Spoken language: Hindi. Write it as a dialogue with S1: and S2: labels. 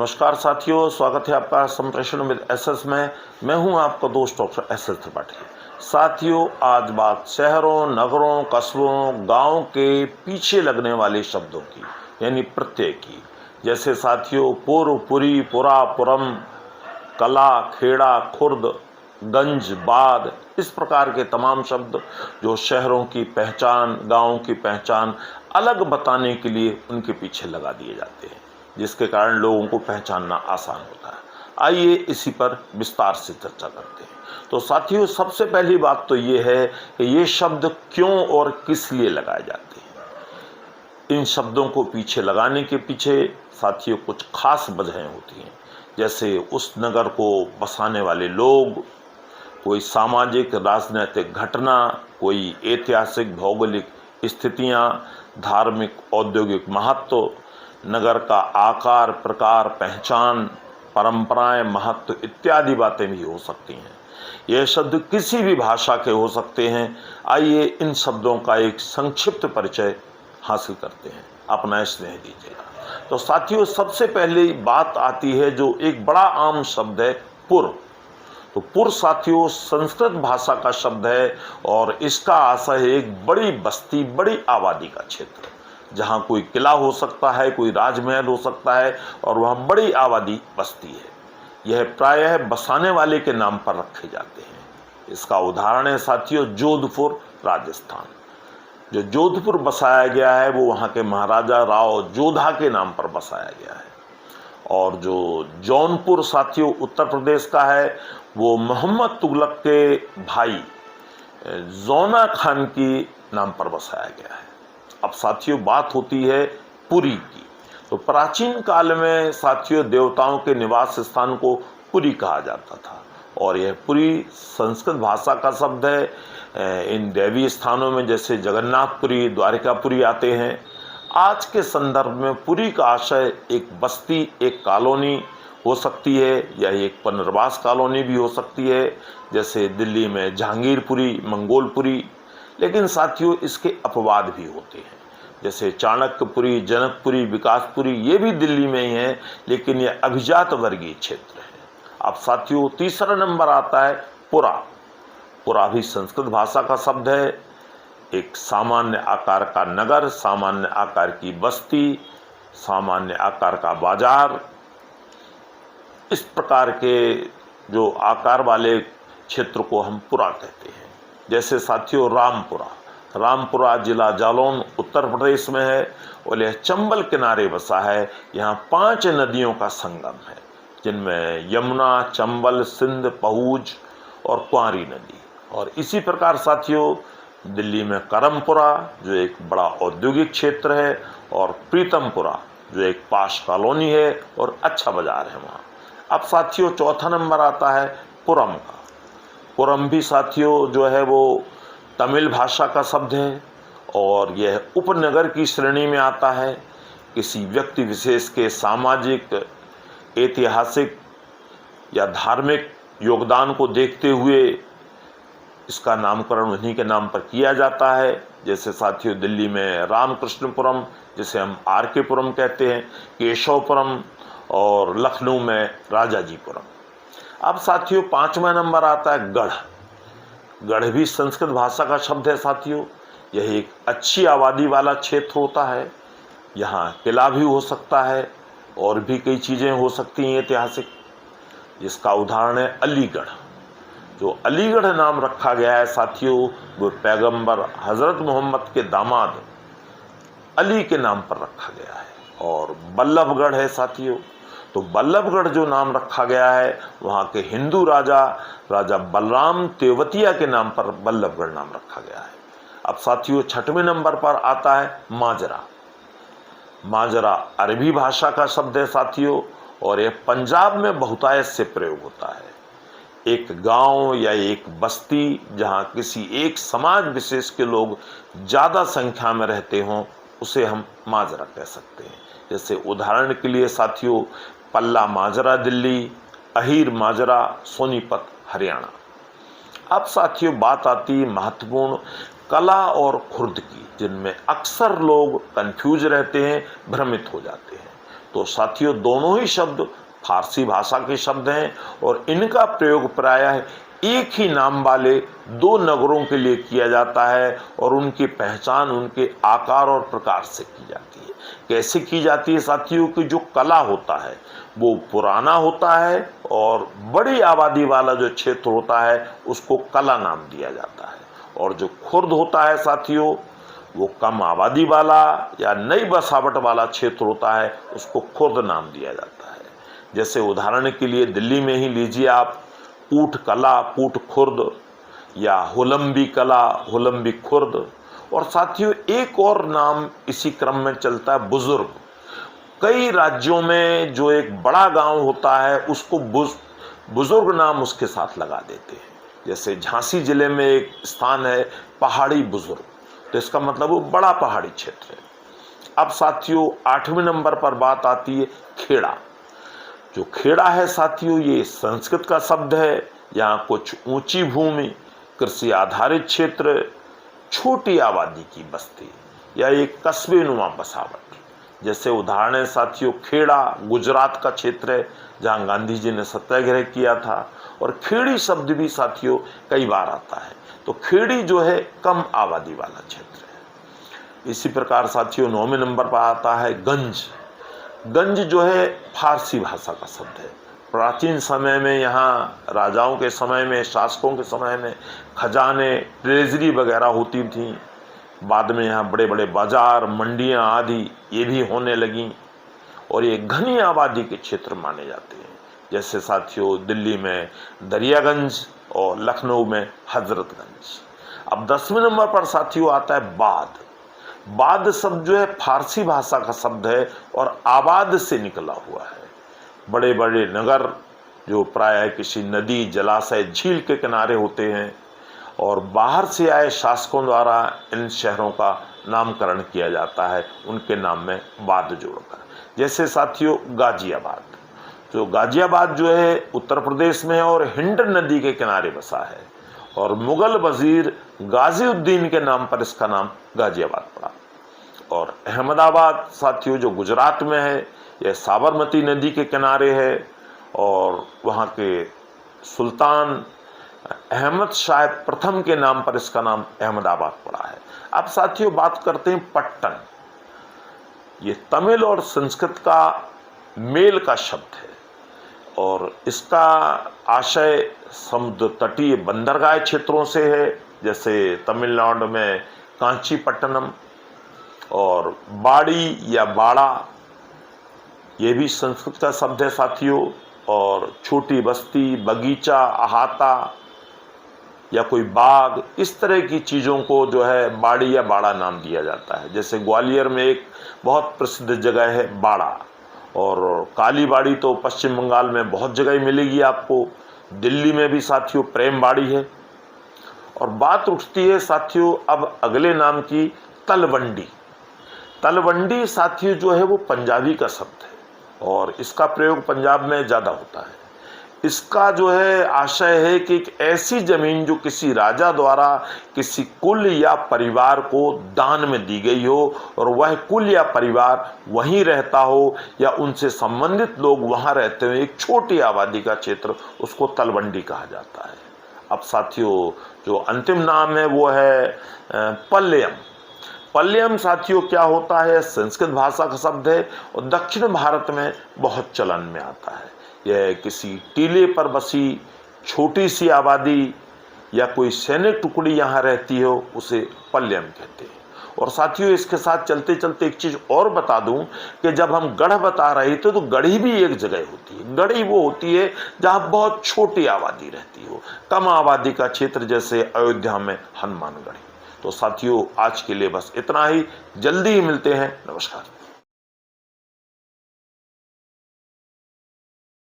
S1: नमस्कार साथियों, स्वागत है आपका संप्रेषण विद एसएस में। मैं हूं आपका दोस्त डॉक्टर एसएस त्रिपाठी। साथियों, आज बात शहरों, नगरों, कस्बों, गांव के पीछे लगने वाले शब्दों की, यानी प्रत्यय की। जैसे साथियों, पूर्व, पुरी, पुरा, पुरम, कला, खेड़ा, खुर्द, गंज, बाद, इस प्रकार के तमाम शब्द जो शहरों की पहचान, गांवों की पहचान अलग बताने के लिए उनके पीछे लगा दिए जाते हैं, जिसके कारण लोगों को पहचानना आसान होता है। आइए इसी पर विस्तार से चर्चा करते हैं। तो साथियों, सबसे पहली बात तो ये है कि ये शब्द क्यों और किस लिए लगाए जाते हैं। इन शब्दों को पीछे लगाने के पीछे साथियों कुछ खास वजहें होती हैं। जैसे उस नगर को बसाने वाले लोग, कोई सामाजिक राजनीतिक घटना, कोई ऐतिहासिक भौगोलिक स्थितियां, धार्मिक औद्योगिक महत्व, नगर का आकार, प्रकार, पहचान, परंपराएं, महत्व इत्यादि बातें भी हो सकती हैं। यह शब्द किसी भी भाषा के हो सकते हैं। आइए इन शब्दों का एक संक्षिप्त परिचय हासिल करते हैं। अपना स्नेह दीजिएगा। तो साथियों, सबसे पहली बात आती है जो एक बड़ा आम शब्द है, पुर। तो पुर साथियों संस्कृत भाषा का शब्द है और इसका आशय है एक बड़ी बस्ती, बड़ी आबादी का क्षेत्र, जहाँ कोई किला हो सकता है, कोई राजमहल हो सकता है और वहाँ बड़ी आबादी बसती है। यह प्रायः बसाने वाले के नाम पर रखे जाते हैं। इसका उदाहरण है साथियों जोधपुर, राजस्थान। जो जोधपुर बसाया गया है वो वहाँ के महाराजा राव जोधा के नाम पर बसाया गया है। और जो जौनपुर साथियों उत्तर प्रदेश का है वो मोहम्मद तुगलक के भाई जोना खान की नाम पर बसाया गया है। अब साथियों बात होती है पुरी की। तो प्राचीन काल में साथियों देवताओं के निवास स्थान को पुरी कहा जाता था और यह पुरी संस्कृत भाषा का शब्द है। इन देवी स्थानों में जैसे जगन्नाथपुरी, द्वारिकापुरी आते हैं। आज के संदर्भ में पुरी का आशय एक बस्ती, एक कॉलोनी हो सकती है या एक पुनर्वास कॉलोनी भी हो सकती है, जैसे दिल्ली में जहांगीरपुरी, मंगोलपुरी। लेकिन साथियों इसके अपवाद भी होते हैं, जैसे चाणक्यपुरी, जनकपुरी, विकासपुरी, ये भी दिल्ली में ही है, लेकिन यह अभिजात वर्गीय क्षेत्र है। अब साथियों तीसरा नंबर आता है पुरा। पुरा भी संस्कृत भाषा का शब्द है। एक सामान्य आकार का नगर, सामान्य आकार की बस्ती, सामान्य आकार का बाजार, इस प्रकार के जो आकार वाले क्षेत्र को हम पुरा कहते हैं। जैसे साथियों रामपुरा, रामपुरा जिला जालौन उत्तर प्रदेश में है और यह चंबल किनारे बसा है। यहाँ 5 नदियों का संगम है, जिनमें यमुना, चंबल, सिंध, पहुज और कुंवारी नदी। और इसी प्रकार साथियों दिल्ली में करमपुरा जो एक बड़ा औद्योगिक क्षेत्र है और प्रीतमपुरा जो एक पाश कॉलोनी है और अच्छा बाजार है वहाँ। अब साथियों चौथा नंबर आता है पुरम का। पुरम भी साथियों जो है वो तमिल भाषा का शब्द है और यह उपनगर की श्रेणी में आता है। किसी व्यक्ति विशेष के सामाजिक, ऐतिहासिक या धार्मिक योगदान को देखते हुए इसका नामकरण उन्हीं के नाम पर किया जाता है। जैसे साथियों दिल्ली में रामकृष्णपुरम, जिसे हम आर.के. पुरम कहते हैं, केशवपुरम, और लखनऊ में राजाजीपुरम। अब साथियों 5वां नंबर आता है गढ़। गढ़ भी संस्कृत भाषा का शब्द है साथियों। यह एक अच्छी आबादी वाला क्षेत्र होता है। यहाँ किला भी हो सकता है और भी कई चीज़ें हो सकती हैं ऐतिहासिक, जिसका उदाहरण है अलीगढ़। जो अलीगढ़ नाम रखा गया है साथियों वो पैगंबर हज़रत मोहम्मद के दामाद अली के नाम पर रखा गया है। और बल्लभगढ़ है साथियों। तो बल्लभगढ़ जो नाम रखा गया है वहाँ के हिंदू राजा बलराम तेवतिया के नाम पर बल्लभगढ़ नाम रखा गया है। अब साथियों 6वें नंबर पर आता है माजरा। माजरा अरबी भाषा का शब्द है साथियों और यह पंजाब में बहुतायत से प्रयोग होता है। एक गांव या एक बस्ती जहां किसी एक समाज विशेष के लोग ज़्यादा संख्या में रहते हों उसे हम माजरा कह सकते हैं। जैसे उदाहरण के लिए साथियों पल्ला माजरा दिल्ली, अहीर माजरा सोनीपत हरियाणा। अब साथियों बात आती महत्वपूर्ण कला और खुर्द की, जिनमें अक्सर लोग कंफ्यूज रहते हैं, भ्रमित हो जाते हैं। तो साथियों दोनों ही शब्द फारसी भाषा के शब्द हैं और इनका प्रयोग प्रायः एक ही नाम वाले दो नगरों के लिए किया जाता है और उनकी पहचान उनके आकार और प्रकार से की जाती है। कैसे की जाती है साथियों? की जो कला होता है वो पुराना होता है और बड़ी आबादी वाला जो क्षेत्र होता है उसको कला नाम दिया जाता है, और जो खुर्द होता है साथियों वो कम आबादी वाला या नई बसावट वाला क्षेत्र होता है, उसको खुर्द नाम दिया जाता है। जैसे उदाहरण के लिए दिल्ली में ही लीजिए आप, ऊंट कला, ऊंट खुर्द, या हुलम्बी कला, हुलम्बी खुर्द। और साथियों एक और नाम इसी क्रम में चलता है, बुजुर्ग। कई राज्यों में जो एक बड़ा गांव होता है उसको बुजुर्ग नाम उसके साथ लगा देते हैं। जैसे झांसी जिले में एक स्थान है पहाड़ी बुजुर्ग, तो इसका मतलब वो बड़ा पहाड़ी क्षेत्र है। अब साथियों 8वें नंबर पर बात आती है खेड़ा। जो खेड़ा है साथियों ये संस्कृत का शब्द है। यहाँ कुछ ऊंची भूमि, कृषि आधारित क्षेत्र, छोटी आबादी की बस्ती या एक कस्बे नुमा बसावट। जैसे उदाहरण है साथियों खेड़ा गुजरात का क्षेत्र है जहाँ गांधी जी ने सत्याग्रह किया था, और खेड़ी शब्द भी साथियों कई बार आता है। तो खेड़ी जो है कम आबादी वाला क्षेत्र है। इसी प्रकार साथियों 9वें नंबर पर आता है गंज। गंज जो है फारसी भाषा का शब्द है। प्राचीन समय में यहाँ राजाओं के समय में, शासकों के समय में खजाने, ट्रेजरी वगैरह होती थी। बाद में यहाँ बड़े बड़े बाजार, मंडियाँ आदि ये भी होने लगीं, और ये घनी आबादी के क्षेत्र माने जाते हैं। जैसे साथियों दिल्ली में दरियागंज और लखनऊ में हजरतगंज। अब 10वें नंबर पर साथियों आता है बाद। बाद शब्द जो है फारसी भाषा का शब्द है और आबाद से निकला हुआ है। बड़े बड़े नगर जो प्रायः किसी नदी, जलाशय, झील के किनारे होते हैं, और बाहर से आए शासकों द्वारा इन शहरों का नामकरण किया जाता है उनके नाम में बाद जोड़कर। जैसे साथियों गाजियाबाद। जो गाजियाबाद जो है उत्तर प्रदेश में है और हिंड नदी के किनारे बसा है, और मुगल वजीर गाजीउद्दीन के नाम पर इसका नाम गाजियाबाद पड़ा। और अहमदाबाद साथियों जो गुजरात में है, यह साबरमती नदी के किनारे है, और वहाँ के सुल्तान अहमद शाह प्रथम के नाम पर इसका नाम अहमदाबाद पड़ा है। अब साथियों बात करते हैं पट्टन। ये तमिल और संस्कृत का मेल का शब्द है, और इसका आशय समुद्र तटीय बंदरगाह क्षेत्रों से है। जैसे तमिलनाडु में कांचीपट्टनम, और बाड़ी या बाड़ा ये भी संस्कृत का शब्द है साथियों। और छोटी बस्ती, बगीचा, अहाता या कोई बाग, इस तरह की चीज़ों को जो है बाड़ी या बाड़ा नाम दिया जाता है। जैसे ग्वालियर में एक बहुत प्रसिद्ध जगह है बाड़ा, और काली बाड़ी तो पश्चिम बंगाल में बहुत जगह मिलेगी आपको। दिल्ली में भी साथियों प्रेम बाड़ी है। और बात उठती है साथियों अब अगले नाम की, तलवंडी। तलवंडी साथियों जो है वो पंजाबी का शब्द है, और इसका प्रयोग पंजाब में ज़्यादा होता है। इसका जो है आशय है कि एक ऐसी जमीन जो किसी राजा द्वारा किसी कुल या परिवार को दान में दी गई हो, और वह कुल या परिवार वहीं रहता हो या उनसे संबंधित लोग वहाँ रहते हुए एक छोटी आबादी का क्षेत्र, उसको तलवंडी कहा जाता है। अब साथियों जो अंतिम नाम है वो है पल्लयम। पल्लयम साथियों क्या होता है? संस्कृत भाषा का शब्द है और दक्षिण भारत में बहुत चलन में आता है। यह किसी टीले पर बसी छोटी सी आबादी या कोई सैनिक टुकड़ी यहाँ रहती हो, उसे पल्लयम कहते हैं। और साथियों इसके साथ चलते चलते एक चीज़ और बता दूं कि जब हम गढ़ बता रहे थे तो गढ़ी भी एक जगह होती है। गढ़ी वो होती है जहाँ बहुत छोटी आबादी रहती हो, कम आबादी का क्षेत्र, जैसे अयोध्या में हनुमानगढ़ी। तो साथियों आज के लिए बस इतना ही, जल्दी ही मिलते हैं। नमस्कार।